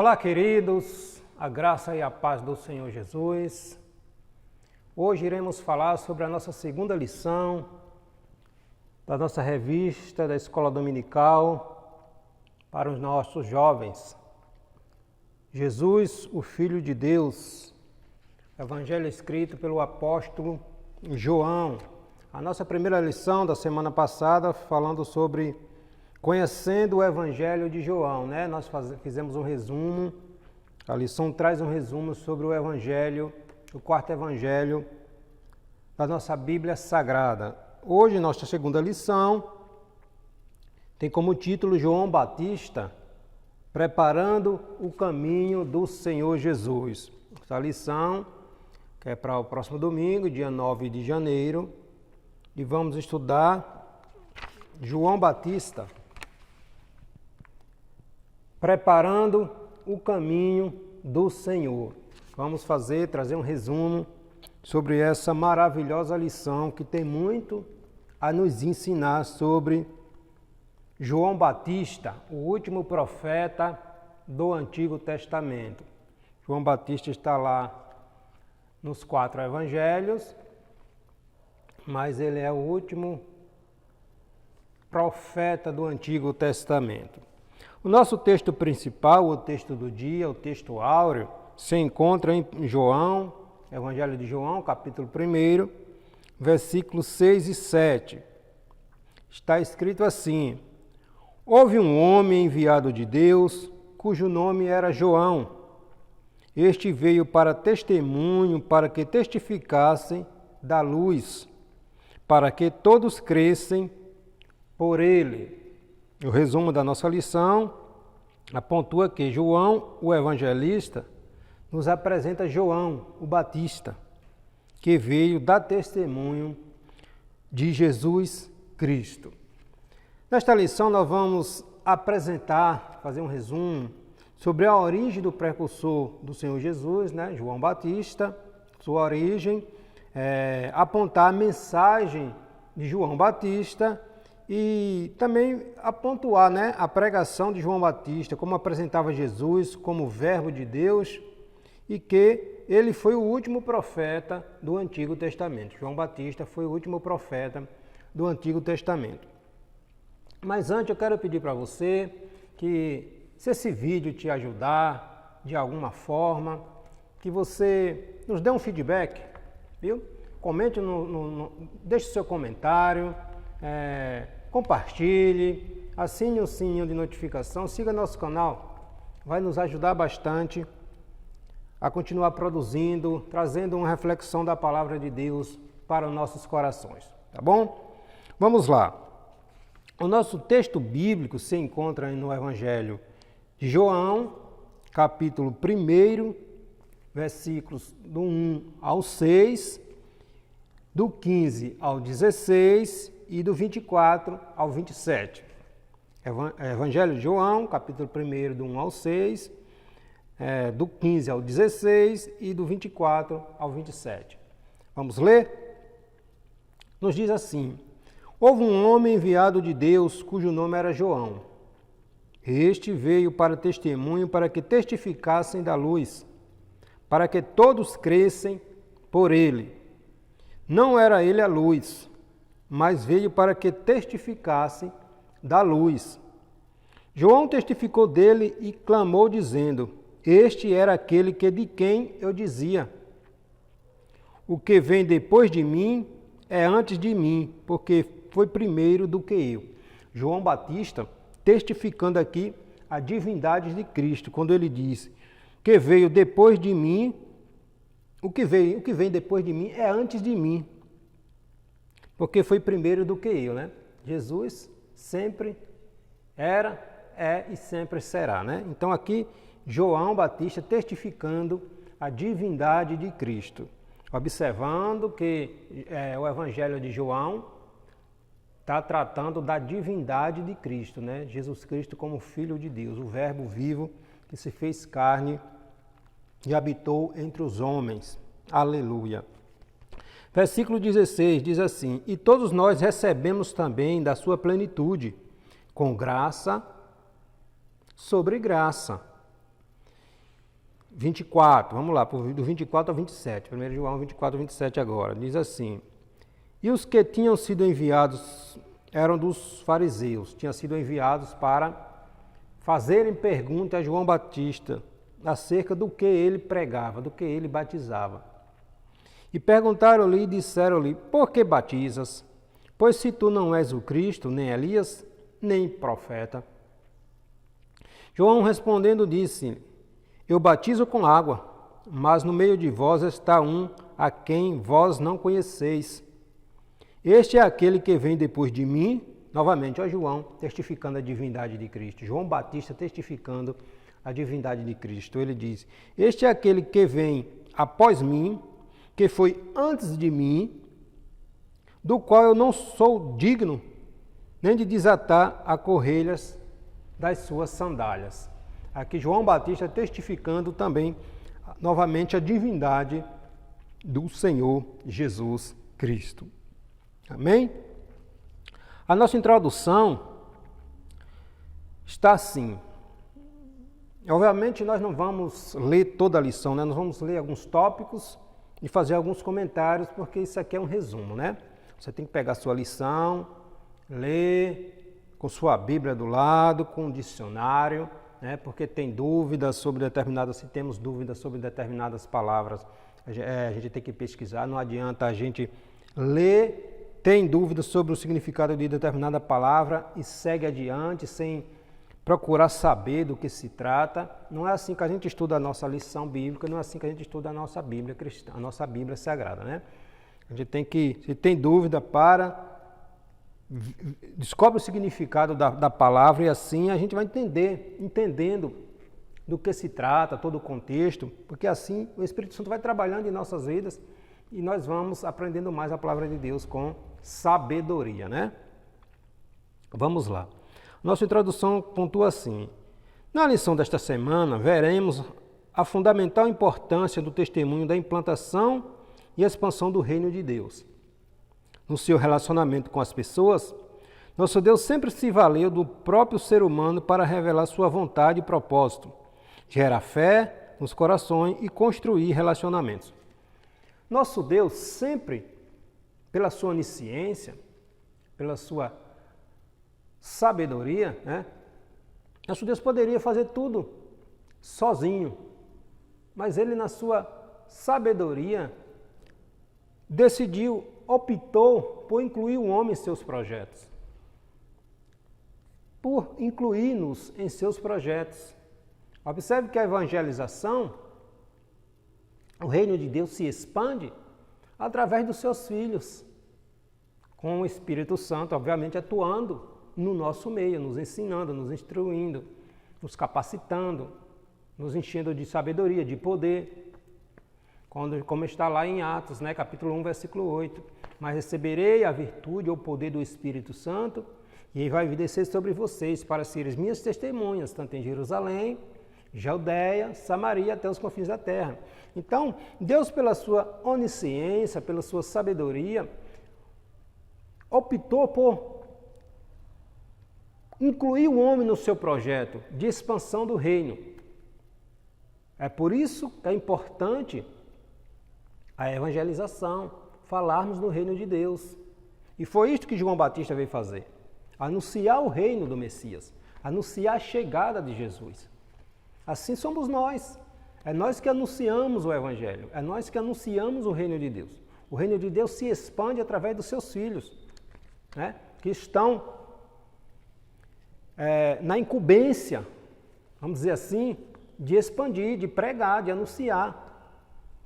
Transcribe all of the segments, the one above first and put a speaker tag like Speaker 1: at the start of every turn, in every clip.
Speaker 1: Olá, queridos, a graça e a paz do Senhor Jesus. Hoje iremos falar sobre a nossa segunda lição da nossa revista da Escola Dominical para os nossos jovens. Jesus, o Filho de Deus, Evangelho escrito pelo apóstolo João. A nossa primeira lição da semana passada falando sobre conhecendo o Evangelho de João, né? Nós fizemos um resumo, a lição traz um resumo sobre o Evangelho, o quarto Evangelho da nossa Bíblia Sagrada. Hoje, nossa segunda lição tem como título João Batista, preparando o caminho do Senhor Jesus. Essa lição que é para o próximo domingo, dia 9 de janeiro, e vamos estudar João Batista, preparando o caminho do Senhor. Vamos trazer um resumo sobre essa maravilhosa lição que tem muito a nos ensinar sobre João Batista, o último profeta do Antigo Testamento. João Batista está lá nos 4 evangelhos, mas ele é o último profeta do Antigo Testamento. O nosso texto principal, o texto do dia, o texto áureo, se encontra em João, Evangelho de João, capítulo 1, versículos 6 e 7. Está escrito assim: Houve um homem enviado de Deus, cujo nome era João. Este veio para testemunho, para que testificassem da luz, para que todos crescem por ele. O resumo da nossa lição apontua que João, o evangelista, nos apresenta João, o Batista, que veio dar testemunho de Jesus Cristo. Nesta lição nós vamos fazer um resumo sobre a origem do precursor do Senhor Jesus, né? João Batista, sua origem, apontar a mensagem de João Batista e também apontar, né, a pregação de João Batista, como apresentava Jesus como verbo de Deus e que ele foi o último profeta do Antigo Testamento. João Batista foi o último profeta do Antigo Testamento. Mas antes eu quero pedir para você que, se esse vídeo te ajudar de alguma forma, que você nos dê um feedback, viu? Comente, deixe seu comentário, compartilhe, assine o sininho de notificação, siga nosso canal, vai nos ajudar bastante a continuar produzindo, trazendo uma reflexão da palavra de Deus para os nossos corações, tá bom? Vamos lá. O nosso texto bíblico se encontra no Evangelho de João, capítulo 1, versículos do 1 ao 6, do 15 ao 16 e do 24 ao 27. Evangelho de João, capítulo 1, do 1 ao 6, do 15 ao 16 e do 24 ao 27. Vamos ler? Nos diz assim: Houve um homem enviado de Deus, cujo nome era João. Este veio para testemunho, para que testificassem da luz, para que todos crescem por ele. Não era ele a luz, mas veio para que testificasse da luz. João testificou dele e clamou, dizendo: Este era aquele de quem eu dizia: O que vem depois de mim é antes de mim, porque foi primeiro do que eu. João Batista testificando aqui a divindade de Cristo, quando ele diz que veio depois de mim, o que vem depois de mim é antes de mim, porque foi primeiro do que eu, né? Jesus sempre era, é e sempre será, né? Então aqui João Batista testificando a divindade de Cristo, observando que o Evangelho de João está tratando da divindade de Cristo, né? Jesus Cristo como Filho de Deus, o Verbo vivo que se fez carne e habitou entre os homens. Aleluia. Versículo 16 diz assim: E todos nós recebemos também da sua plenitude, com graça sobre graça. 24, vamos lá, do 24 ao 27, 1 João 24 ao 27 agora, diz assim: e os que tinham sido enviados eram dos fariseus, tinham sido enviados para fazerem pergunta a João Batista acerca do que ele pregava, do que ele batizava. E perguntaram-lhe e disseram-lhe: por que batizas? Pois se tu não és o Cristo, nem Elias, nem profeta. João respondendo disse: eu batizo com água, mas no meio de vós está um a quem vós não conheceis. Este é aquele que vem depois de mim. Novamente, João testificando a divindade de Cristo. João Batista testificando a divindade de Cristo. Ele diz: este é aquele que vem após mim, que foi antes de mim, do qual eu não sou digno nem de desatar as correias das suas sandálias. Aqui João Batista testificando também, novamente, a divindade do Senhor Jesus Cristo. Amém? A nossa introdução está assim. Obviamente nós não vamos ler toda a lição, né? Nós vamos ler alguns tópicos e fazer alguns comentários, porque isso aqui é um resumo, né? Você tem que pegar a sua lição, ler com sua Bíblia do lado, com um dicionário, né? Porque tem dúvidas sobre determinadas, se temos dúvidas sobre determinadas palavras, a gente tem que pesquisar, não adianta a gente ler, tem dúvidas sobre o significado de determinada palavra e segue adiante sem procurar saber do que se trata. Não é assim que a gente estuda a nossa lição bíblica, não é assim que a gente estuda a nossa Bíblia cristã, a nossa Bíblia sagrada, né? A gente tem que, se tem dúvida, descobre o significado da palavra e assim a gente vai entendendo do que se trata, todo o contexto, porque assim o Espírito Santo vai trabalhando em nossas vidas e nós vamos aprendendo mais a palavra de Deus com sabedoria, né? Vamos lá. Nossa introdução pontua assim: na lição desta semana, veremos a fundamental importância do testemunho da implantação e expansão do reino de Deus. No seu relacionamento com as pessoas, nosso Deus sempre se valeu do próprio ser humano para revelar sua vontade e propósito, gerar fé nos corações e construir relacionamentos. Nosso Deus sempre, pela sua onisciência, pela sua sabedoria, né? Nosso Deus poderia fazer tudo sozinho, mas Ele, na sua sabedoria, optou por incluir o homem em seus projetos, por incluir-nos em seus projetos. Observe que a evangelização, o reino de Deus se expande através dos seus filhos, com o Espírito Santo, obviamente, atuando no nosso meio, nos ensinando, nos instruindo, nos capacitando, nos enchendo de sabedoria, de poder. Como está lá em Atos, né, capítulo 1, versículo 8. Mas receberei a virtude ou o poder do Espírito Santo, e vai descer sobre vocês para serem minhas testemunhas, tanto em Jerusalém, Judeia, Samaria, até os confins da terra. Então, Deus, pela sua onisciência, pela sua sabedoria, optou por incluir o homem no seu projeto de expansão do reino. É por isso que é importante a evangelização, falarmos do reino de Deus. E foi isto que João Batista veio fazer: anunciar o reino do Messias, anunciar a chegada de Jesus. Assim somos nós. É nós que anunciamos o Evangelho, é nós que anunciamos o reino de Deus. O reino de Deus se expande através dos seus filhos, né? Que estão na incumbência, vamos dizer assim, de expandir, de pregar, de anunciar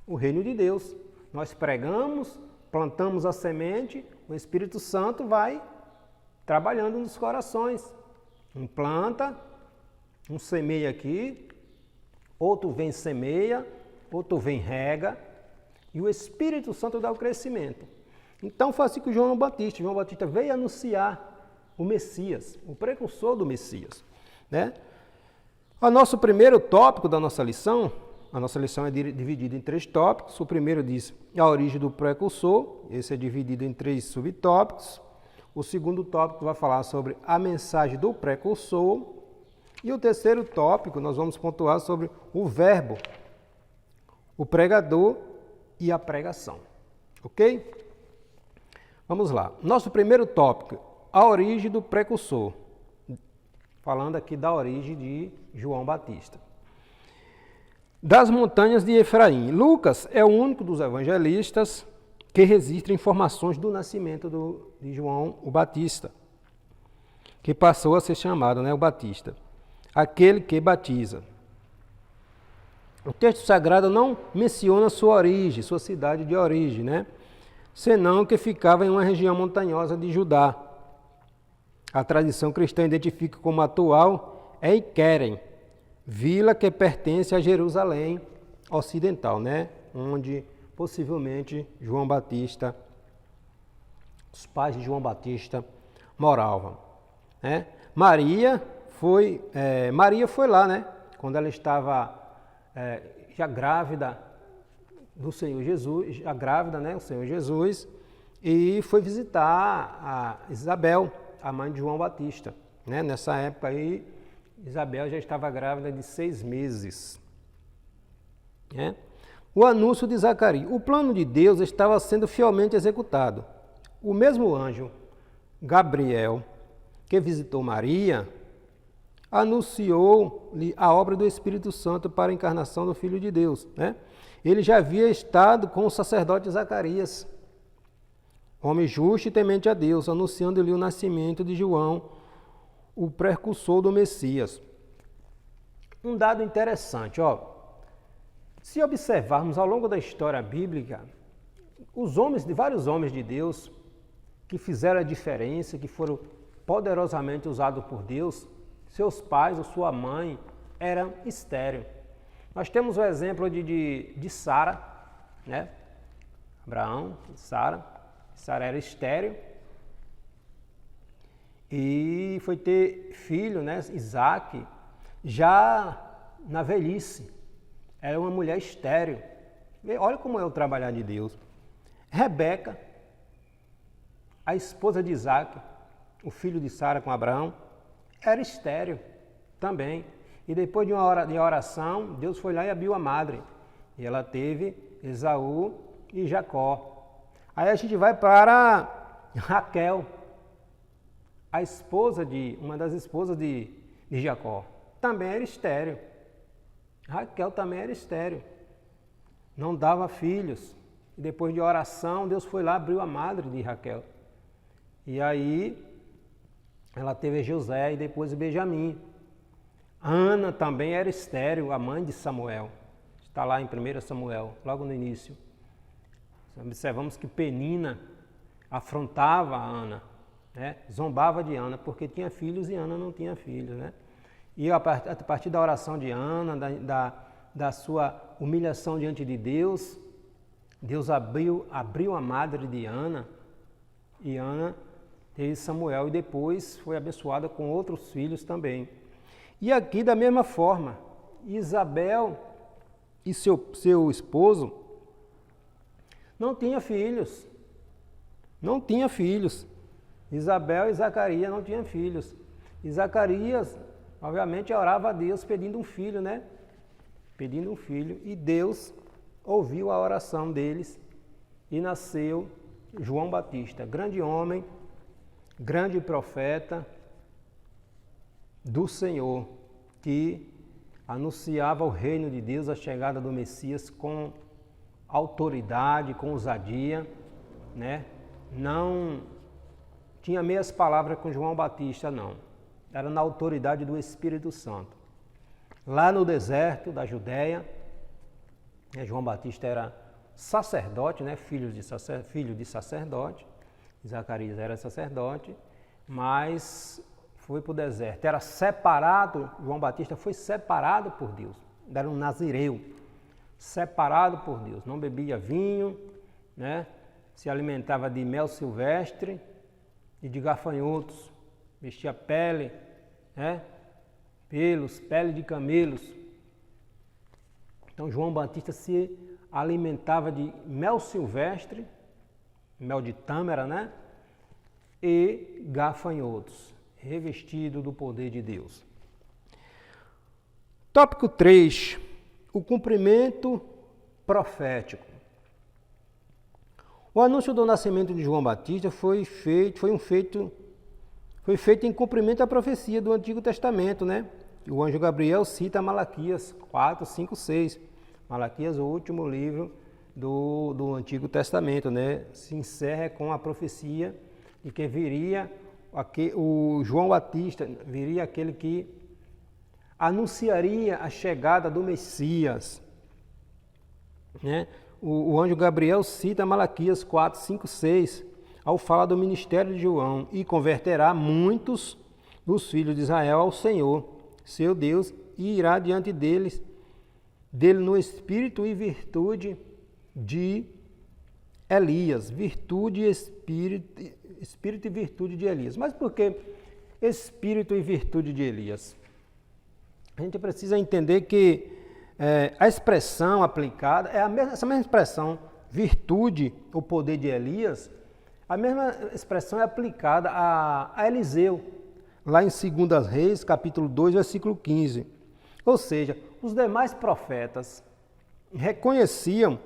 Speaker 1: o reino de Deus. Nós pregamos, plantamos a semente, o Espírito Santo vai trabalhando nos corações. Um planta, um semeia aqui, outro vem semeia, outro vem rega, e o Espírito Santo dá o crescimento. Então foi assim que João Batista veio anunciar o Messias, o precursor do Messias, né? O nosso primeiro tópico da nossa lição, a nossa lição é dividida em 3 tópicos. O primeiro diz a origem do precursor, esse é dividido em 3 subtópicos. O segundo tópico vai falar sobre a mensagem do precursor. E o terceiro tópico nós vamos pontuar sobre o verbo o pregador e a pregação. Ok? Vamos lá. Nosso primeiro tópico, a origem do precursor. Falando aqui da origem de João Batista. Das montanhas de Efraim. Lucas é o único dos evangelistas que registra informações do nascimento de João o Batista, que passou a ser chamado, o Batista, aquele que batiza. O texto sagrado não menciona sua origem, sua cidade de origem, senão que ficava em uma região montanhosa de Judá. A tradição cristã identifica como atual Eiquerem, vila que pertence a Jerusalém Ocidental, onde possivelmente João Batista, os pais de João Batista moravam. Maria foi lá, quando ela estava já grávida do Senhor Jesus, o Senhor Jesus, e foi visitar a Isabel, a mãe de João Batista. Nessa época aí, Isabel já estava grávida de 6 meses. O anúncio de Zacarias. O plano de Deus estava sendo fielmente executado. O mesmo anjo, Gabriel, que visitou Maria, anunciou-lhe a obra do Espírito Santo para a encarnação do Filho de Deus. Ele já havia estado com o sacerdote Zacarias, homem justo e temente a Deus, anunciando-lhe o nascimento de João, o precursor do Messias. Um dado interessante, se observarmos ao longo da história bíblica, vários homens de Deus que fizeram a diferença, que foram poderosamente usados por Deus, seus pais ou sua mãe eram estéreis. Nós temos o exemplo de Sara, Abraão, Sara. Sara era estéril e foi ter filho, Isaac, já na velhice. Era uma mulher estéril. Olha como é o trabalhar de Deus. Rebeca, a esposa de Isaac, o filho de Sara com Abraão, era estéril também. E depois de uma hora de oração, Deus foi lá e abriu a madre. E ela teve Esaú e Jacó. Aí a gente vai para Raquel, uma das esposas de Jacó. Também era estéril. Raquel também era estéril. Não dava filhos. E depois de oração, Deus foi lá, abriu a madre de Raquel. E aí ela teve José e depois Benjamim. Ana também era estéril, a mãe de Samuel. Está lá em 1 Samuel, logo no início. Observamos que Penina afrontava a Ana, zombava de Ana, porque tinha filhos e Ana não tinha filhos. E a partir da oração de Ana, da sua humilhação diante de Deus, Deus abriu a madre de Ana, e Ana teve Samuel, e depois foi abençoada com outros filhos também. E aqui, da mesma forma, Isabel e seu esposo não tinham filhos. Não tinha filhos. Isabel e Zacarias não tinham filhos. E Zacarias, obviamente, orava a Deus pedindo um filho, Pedindo um filho. E Deus ouviu a oração deles e nasceu João Batista, grande homem, grande profeta do Senhor, que anunciava o reino de Deus, a chegada do Messias com autoridade, com ousadia, Não tinha meias palavras com João Batista, não. Era na autoridade do Espírito Santo. Lá no deserto da Judéia, João Batista era sacerdote, filho de sacerdote. Zacarias era sacerdote, mas foi para o deserto. Era separado, João Batista foi separado por Deus. Era um nazireu, separado por Deus. Não bebia vinho, se alimentava de mel silvestre e de gafanhotos. Vestia pele, pelos, pele de camelos. Então João Batista se alimentava de mel silvestre, mel de tâmara, e gafanhotos, revestido do poder de Deus. Tópico 3. O cumprimento profético. O anúncio do nascimento de João Batista foi feito em cumprimento à profecia do Antigo Testamento, né? O anjo Gabriel cita Malaquias 4, 5, 6. Malaquias, o último livro do Antigo Testamento, né? Se encerra com a profecia de que viria o João Batista, viria aquele que anunciaria a chegada do Messias, né? O anjo Gabriel cita Malaquias 4, 5, 6, ao falar do ministério de João, e converterá muitos dos filhos de Israel ao Senhor, seu Deus, e irá diante dele no espírito e virtude de Elias. Espírito e virtude de Elias. Mas por que espírito e virtude de Elias? A gente precisa entender que a expressão aplicada é essa mesma expressão, virtude, o poder de Elias, a mesma expressão é aplicada a Eliseu, lá em 2 Reis, capítulo 2, versículo 15. Ou seja, os demais profetas reconheciam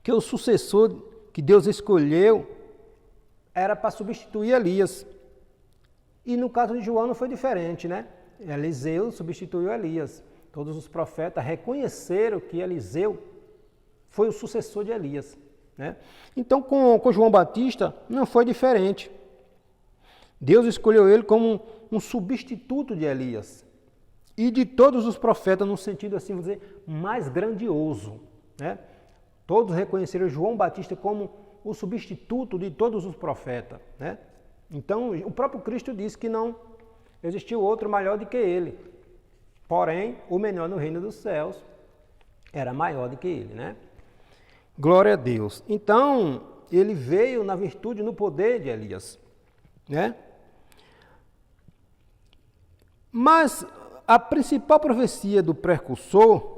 Speaker 1: que o sucessor que Deus escolheu era para substituir Elias. E no caso de João não foi diferente, né? Eliseu substituiu Elias. Todos os profetas reconheceram que Eliseu foi o sucessor de Elias, né? Então, com João Batista, não foi diferente. Deus escolheu ele como um substituto de Elias e de todos os profetas, no sentido, assim, vamos dizer, mais grandioso, né? Todos reconheceram João Batista como o substituto de todos os profetas, né? Então, o próprio Cristo disse que não existiu outro maior do que ele. Porém, o menor no reino dos céus era maior do que ele, né? Glória a Deus. Então, ele veio na virtude, no poder de Elias, né? Mas a principal profecia do precursor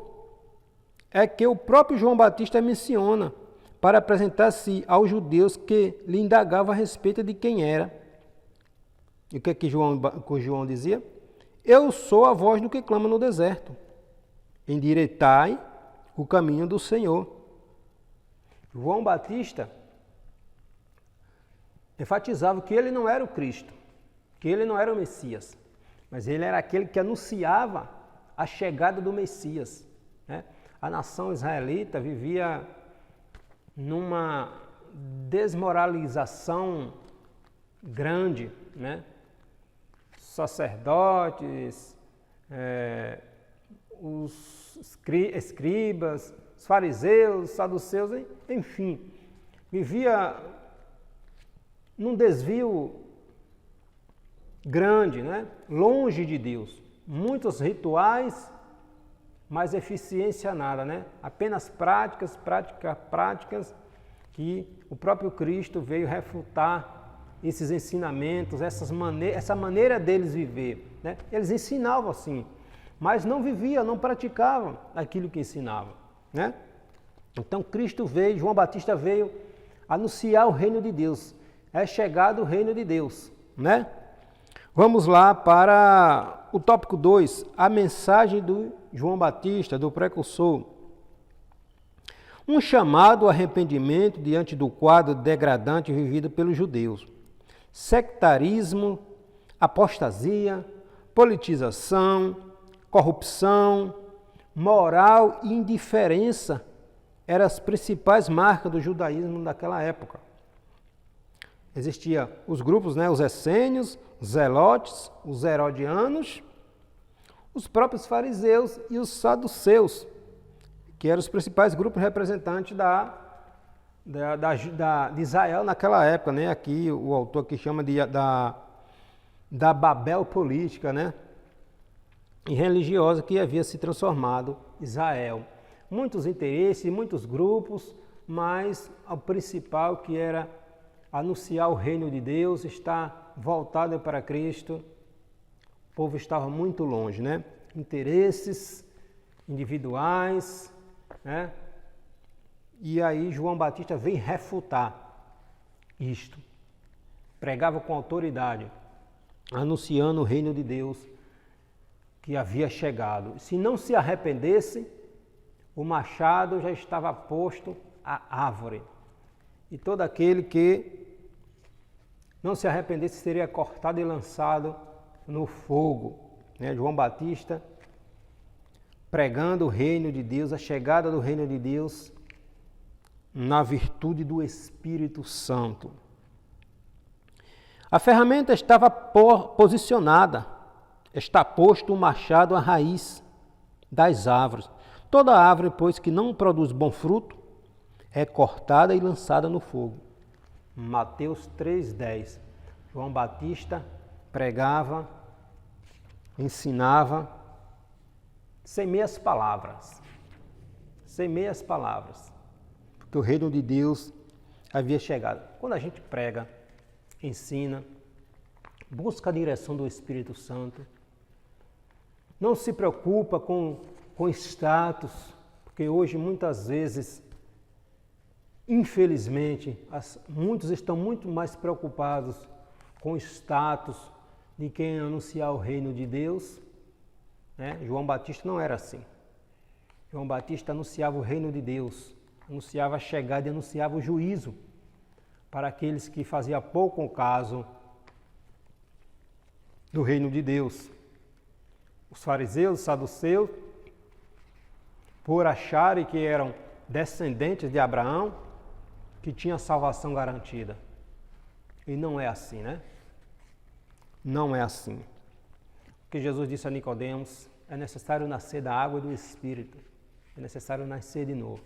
Speaker 1: é que o próprio João Batista menciona para apresentar-se aos judeus que lhe indagavam a respeito de quem era. E o que é que João dizia? Eu sou a voz do que clama no deserto. Endireitai o caminho do Senhor. João Batista enfatizava que ele não era o Cristo, que ele não era o Messias, mas ele era aquele que anunciava a chegada do Messias, né? A nação israelita vivia numa desmoralização grande, né? Sacerdotes, os escribas, os fariseus, os saduceus, enfim, vivia num desvio grande, né? Longe de Deus. Muitos rituais, mas eficiência nada, né? Apenas práticas que o próprio Cristo veio refutar esses ensinamentos, essa maneira deles viver, né? Eles ensinavam assim, mas não viviam, não praticavam aquilo que ensinavam, né? Então Cristo veio, João Batista veio anunciar o reino de Deus. É chegado o reino de Deus, né? Vamos lá para o tópico 2, a mensagem do João Batista, do precursor. Um chamado ao arrependimento diante do quadro degradante vivido pelos judeus. Sectarismo, apostasia, politização, corrupção, moral e indiferença eram as principais marcas do judaísmo daquela época. Existiam os grupos, né, os essênios, os zelotes, os herodianos, os próprios fariseus e os saduceus, que eram os principais grupos representantes de Israel naquela época, né? Aqui o autor aqui chama da Babel política, né? E religiosa que havia se transformado Israel. Muitos interesses, muitos grupos, mas o principal que era anunciar o reino de Deus, estar voltado para Cristo. O povo estava muito longe, né? Interesses individuais, né? E aí João Batista vem refutar isto. Pregava com autoridade, anunciando o reino de Deus que havia chegado. Se não se arrependesse, o machado já estava posto à árvore. E todo aquele que não se arrependesse seria cortado e lançado no fogo. João Batista pregando o reino de Deus, a chegada do reino de Deus na virtude do Espírito Santo. A ferramenta estava posicionada, está posto o machado à raiz das árvores. Toda árvore, pois, que não produz bom fruto, é cortada e lançada no fogo. Mateus 3,10. João Batista pregava, ensinava, sem meias palavras. Sem meias palavras. Porque o reino de Deus havia chegado. Quando a gente prega, ensina, busca a direção do Espírito Santo, não se preocupa com status, porque hoje muitas vezes, infelizmente, muitos estão muito mais preocupados com o status de quem anunciar o reino de Deus. João Batista não era assim. João Batista anunciava o reino de Deus, anunciava a chegada e anunciava o juízo para aqueles que faziam pouco caso do reino de Deus. Os fariseus, os saduceus, por acharem que eram descendentes de Abraão, que tinha salvação garantida. E não é assim, Não é assim. O que Jesus disse a Nicodemos, é necessário nascer da água e do Espírito. É necessário nascer de novo.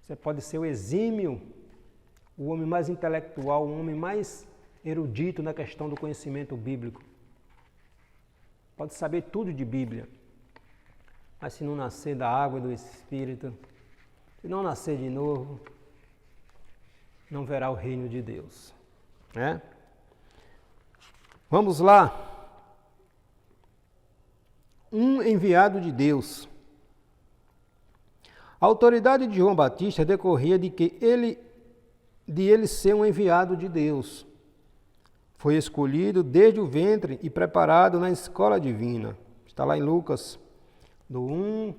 Speaker 1: Você pode ser o exímio, o homem mais intelectual, o homem mais erudito na questão do conhecimento bíblico. Pode saber tudo de Bíblia. Mas se não nascer da água e do Espírito, se não nascer de novo, não verá o reino de Deus. Vamos lá. Um enviado de Deus. A autoridade de João Batista decorria de ele ser um enviado de Deus. Foi escolhido desde o ventre e preparado na escola divina. Está lá em Lucas, do 1,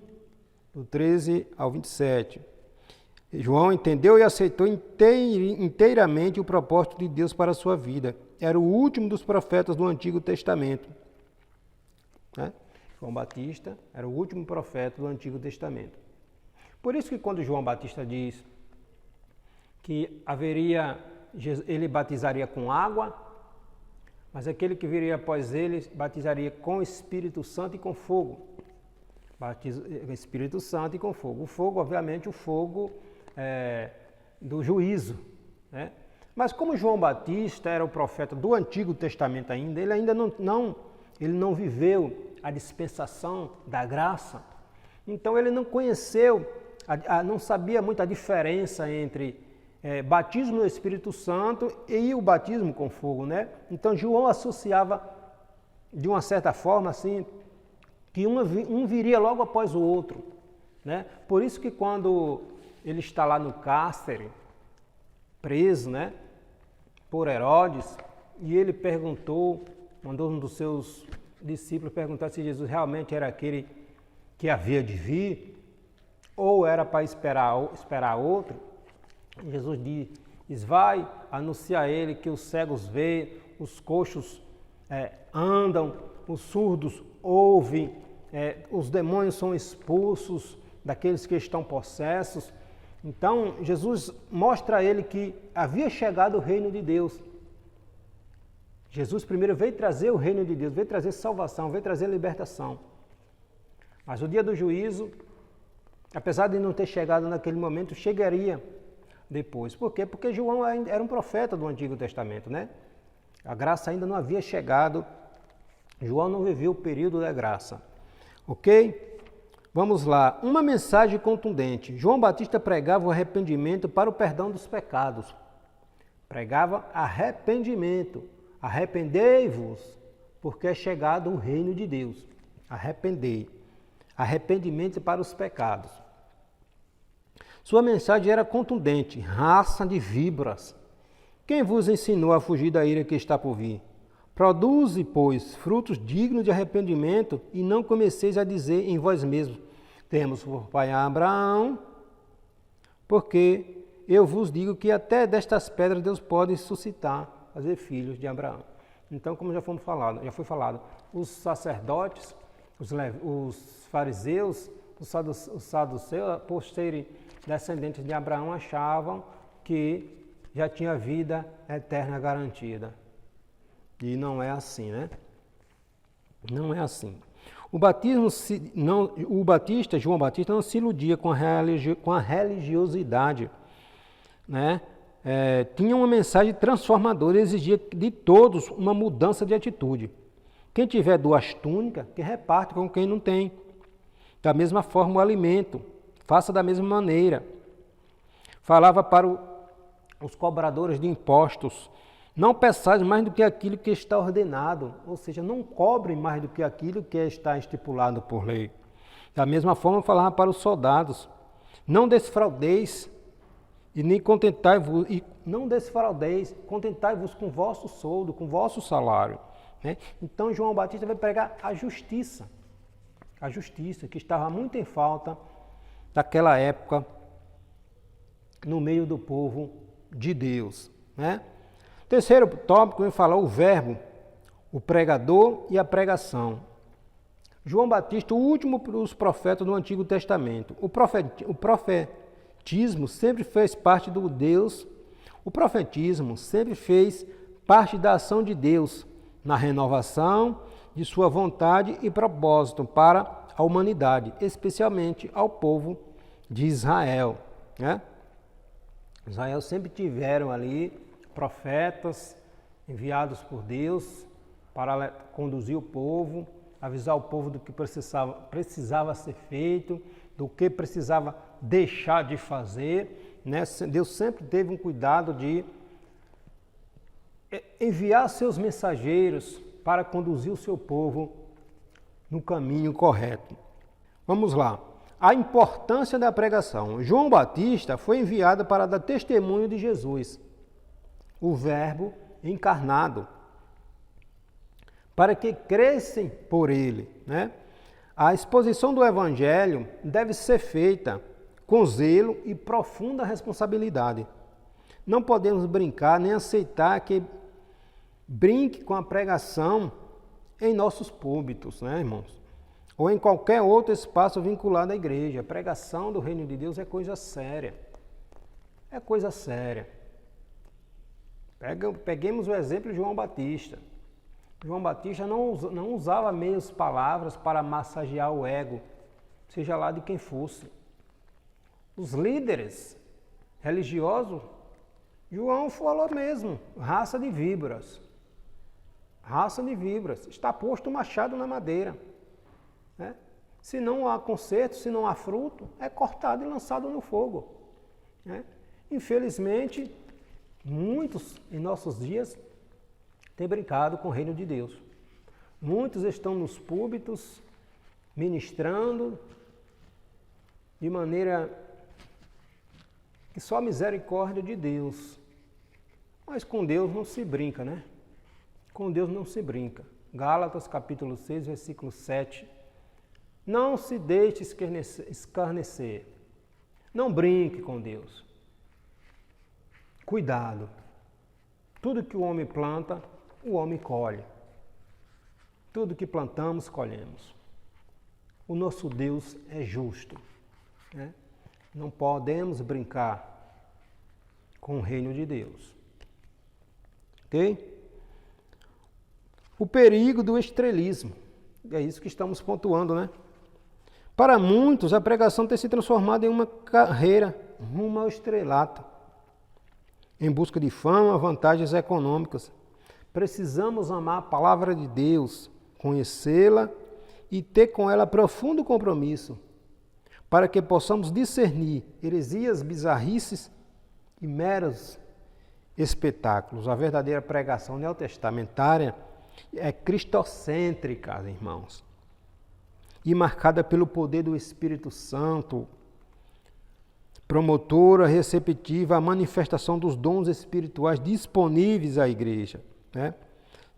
Speaker 1: do 13 ao 27. João entendeu e aceitou inteiramente o propósito de Deus para a sua vida. Era o último dos profetas do Antigo Testamento. João Batista era o último profeta do Antigo Testamento. Por isso que quando João Batista diz que ele batizaria com água, mas aquele que viria após ele batizaria com o Espírito Santo e com fogo. Espírito Santo e com fogo. O fogo, obviamente, o fogo do juízo. Mas como João Batista era o profeta do Antigo Testamento ainda, ele ainda não viveu a dispensação da graça. Então ele não conheceu, não sabia muito a diferença entre batismo no Espírito Santo e o batismo com fogo, Então João associava de uma certa forma assim, que um viria logo após o outro, Por isso que quando ele está lá no cárcere, preso, por Herodes, e ele mandou um dos seus discípulos perguntar se Jesus realmente era aquele que havia de vir, ou era para esperar outro. Jesus diz, vai anunciar a ele que os cegos veem, os coxos andam, os surdos ouvem, os demônios são expulsos daqueles que estão possessos. Então, Jesus mostra a ele que havia chegado o reino de Deus. Jesus primeiro veio trazer o reino de Deus, veio trazer salvação, veio trazer libertação. Mas o dia do juízo, apesar de não ter chegado naquele momento, chegaria depois. Por quê? Porque João era um profeta do Antigo Testamento, A graça ainda não havia chegado. João não viveu o período da graça. Ok? Vamos lá. Uma mensagem contundente. João Batista pregava o arrependimento para o perdão dos pecados. Pregava arrependimento. Arrependei-vos, porque é chegado o reino de Deus. Arrependei. Arrependimento para os pecados. Sua mensagem era contundente. Raça de víboras. Quem vos ensinou a fugir da ira que está por vir? Produze, pois, frutos dignos de arrependimento e não comeceis a dizer em vós mesmos, Temos por pai Abraão, porque eu vos digo que até destas pedras Deus pode suscitar, fazer filhos de Abraão. Então, como já foi falado, os sacerdotes, os fariseus, os saduceus, por serem descendentes de Abraão, achavam que já tinha vida eterna garantida. E não é assim, né? Não é assim. O Batista, João Batista, não se iludia com a religiosidade, né? Tinha uma mensagem transformadora e exigia de todos uma mudança de atitude. Quem tiver 2 túnicas, que reparte com quem não tem. Da mesma forma o alimento, faça da mesma maneira. Falava para os cobradores de impostos: não peçais mais do que aquilo que está ordenado, ou seja, não cobrem mais do que aquilo que está estipulado por lei. Da mesma forma falava para os soldados: não defraudeis e nem contentai-vos, contentai-vos com o vosso soldo, com o vosso salário. Né? Então João Batista vai pregar a justiça que estava muito em falta naquela época no meio do povo de Deus. Né? Terceiro tópico, vem falar o verbo, o pregador e a pregação. João Batista, o último dos profetas do Antigo Testamento. O profetismo sempre fez parte do Deus. O profetismo sempre fez parte da ação de Deus na renovação de sua vontade e propósito para a humanidade, especialmente ao povo de Israel. Né? Israel sempre tiveram ali profetas enviados por Deus para conduzir o povo, avisar o povo do que precisava ser feito, do que precisava deixar de fazer. Né? Deus sempre teve um cuidado de enviar seus mensageiros para conduzir o seu povo no caminho correto. Vamos lá. A importância da pregação. João Batista foi enviado para dar testemunho de Jesus, o Verbo encarnado, para que crescem por ele. Né? A exposição do Evangelho deve ser feita com zelo e profunda responsabilidade. Não podemos brincar nem aceitar que brinque com a pregação em nossos púlpitos, né, irmãos? Ou em qualquer outro espaço vinculado à igreja. A pregação do reino de Deus é coisa séria. É coisa séria. Peguemos o exemplo de João Batista. João Batista não usava meias palavras para massagear o ego, seja lá de quem fosse. Os líderes religiosos, João falou mesmo, raça de víboras. Raça de víboras. Está posto o machado na madeira. Né? Se não há conserto, se não há fruto, é cortado e lançado no fogo. Né? Infelizmente, muitos em nossos dias têm brincado com o reino de Deus. Muitos estão nos púlpitos ministrando de maneira que só a misericórdia de Deus. Mas com Deus não se brinca, né? Com Deus não se brinca. Gálatas capítulo 6, versículo 7. Não se deixe escarnecer. Não brinque com Deus. Cuidado. Tudo que o homem planta, o homem colhe. Tudo que plantamos, colhemos. O nosso Deus é justo. Né? Não podemos brincar com o reino de Deus. Ok? O perigo do estrelismo. É isso que estamos pontuando, né? Para muitos, a pregação tem se transformado em uma carreira rumo ao estrelato, em busca de fama, vantagens econômicas. Precisamos amar a palavra de Deus, conhecê-la e ter com ela profundo compromisso, para que possamos discernir heresias, bizarrices e meros espetáculos. A verdadeira pregação neotestamentária é cristocêntrica, irmãos, e marcada pelo poder do Espírito Santo, promotora, receptiva à manifestação dos dons espirituais disponíveis à igreja. Né?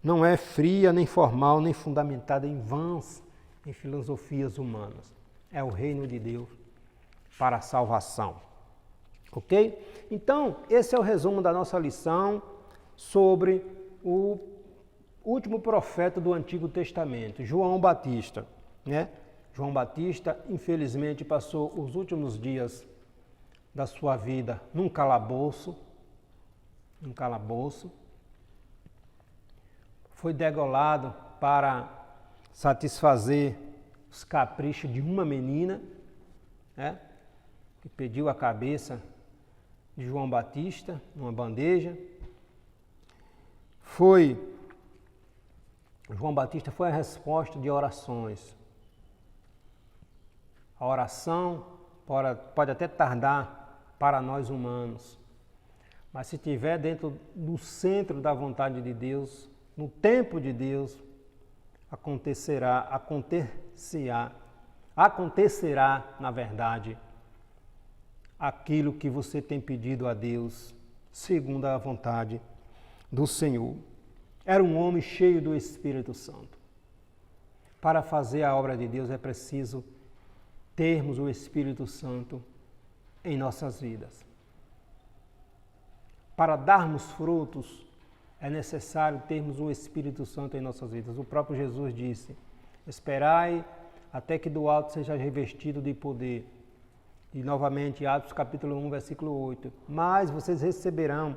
Speaker 1: Não é fria, nem formal, nem fundamentada em vãs, em filosofias humanas. é o reino de Deus para a salvação. Ok? Então, esse é o resumo da nossa lição sobre o último profeta do Antigo Testamento, João Batista, né? João Batista, infelizmente, passou os últimos dias da sua vida num calabouço, foi degolado para satisfazer os caprichos de uma menina, né, que pediu a cabeça de João Batista numa bandeja. João Batista foi a resposta de orações. A oração pode até tardar para nós humanos, mas se estiver dentro do centro da vontade de Deus, no tempo de Deus, acontecerá, na verdade, aquilo que você tem pedido a Deus, segundo a vontade do Senhor. Era um homem cheio do Espírito Santo. Para fazer a obra de Deus é preciso termos o Espírito Santo em nossas vidas. Para darmos frutos, é necessário termos o Espírito Santo em nossas vidas. O próprio Jesus disse: esperai até que do alto seja revestido de poder. E novamente, Atos capítulo 1, versículo 8. Mas vocês receberão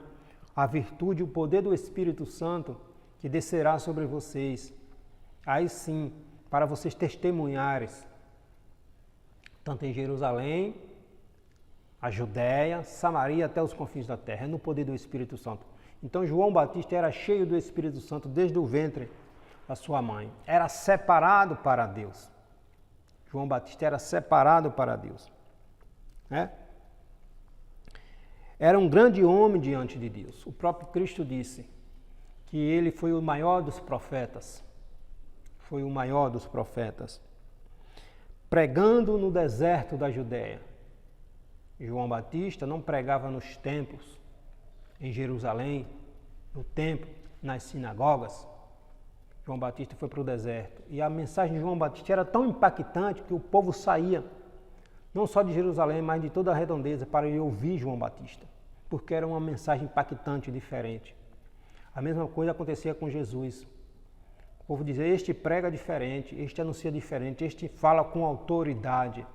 Speaker 1: a virtude e o poder do Espírito Santo que descerá sobre vocês. Aí sim, para vocês testemunharem, tanto em Jerusalém, a Judéia, Samaria, até os confins da terra. É no poder do Espírito Santo. Então João Batista era cheio do Espírito Santo desde o ventre da sua mãe. Era separado para Deus. João Batista era separado para Deus. Né? Era um grande homem diante de Deus. O próprio Cristo disse que ele foi o maior dos profetas. Foi o maior dos profetas. Pregando no deserto da Judéia. João Batista não pregava nos templos, em Jerusalém, no templo, nas sinagogas. João Batista foi para o deserto. E a mensagem de João Batista era tão impactante que o povo saía, não só de Jerusalém, mas de toda a redondeza, para ir ouvir João Batista, porque era uma mensagem impactante e diferente. A mesma coisa acontecia com Jesus. O povo dizia: este prega diferente, este anuncia diferente, este fala com autoridade.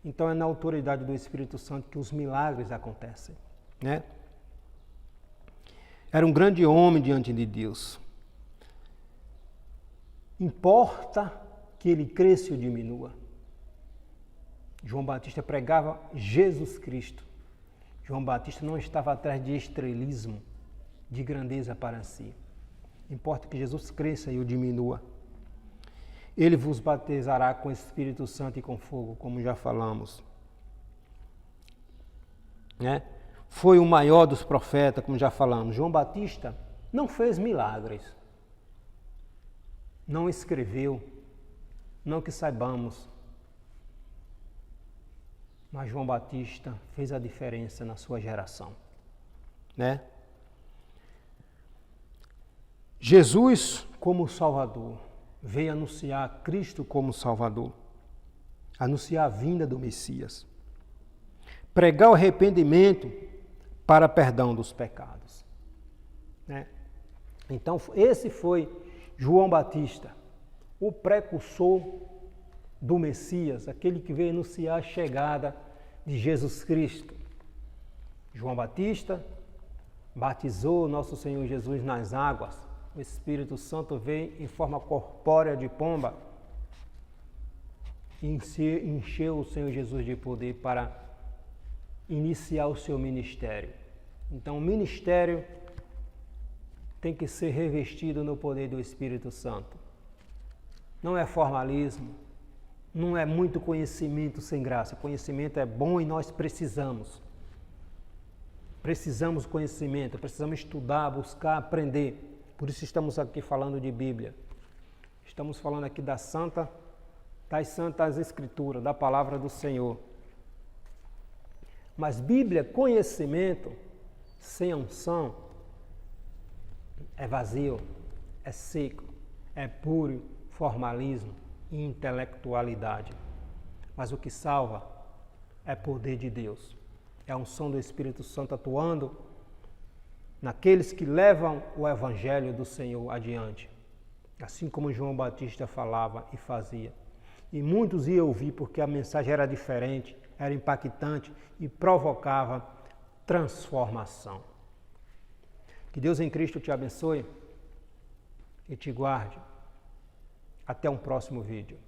Speaker 1: Então é na autoridade do Espírito Santo que os milagres acontecem, né? Era um grande homem diante de Deus. Importa que ele cresça ou diminua. João Batista pregava Jesus Cristo. João Batista não estava atrás de estrelismo, de grandeza para si. Importa que Jesus cresça e o diminua. Ele vos batizará com Espírito Santo e com fogo, como já falamos. Né? Foi o maior dos profetas, como já falamos. João Batista não fez milagres. Não escreveu, não que saibamos. Mas João Batista fez a diferença na sua geração. Né? Jesus como Salvador. Veio anunciar Cristo como Salvador, anunciar a vinda do Messias, pregar o arrependimento para perdão dos pecados. Né? Então, esse foi João Batista, o precursor do Messias, aquele que veio anunciar a chegada de Jesus Cristo. João Batista batizou nosso Senhor Jesus nas águas. O Espírito Santo veio em forma corpórea de pomba e encheu o Senhor Jesus de poder para iniciar o seu ministério. Então, o ministério tem que ser revestido no poder do Espírito Santo. Não é formalismo, não é muito conhecimento sem graça. Conhecimento é bom e nós precisamos. Precisamos de conhecimento, precisamos estudar, buscar, aprender. Por isso estamos aqui falando de Bíblia. Estamos falando aqui das Santas Escrituras, da Palavra do Senhor. Mas Bíblia, conhecimento, sem unção, é vazio, é seco, é puro formalismo e intelectualidade. mas o que salva é poder de Deus. É a unção do Espírito Santo atuando naqueles que levam o Evangelho do Senhor adiante. Assim como João Batista falava e fazia. E muitos iam ouvir porque a mensagem era diferente, era impactante e provocava transformação. Que Deus em Cristo te abençoe e te guarde. Até um próximo vídeo.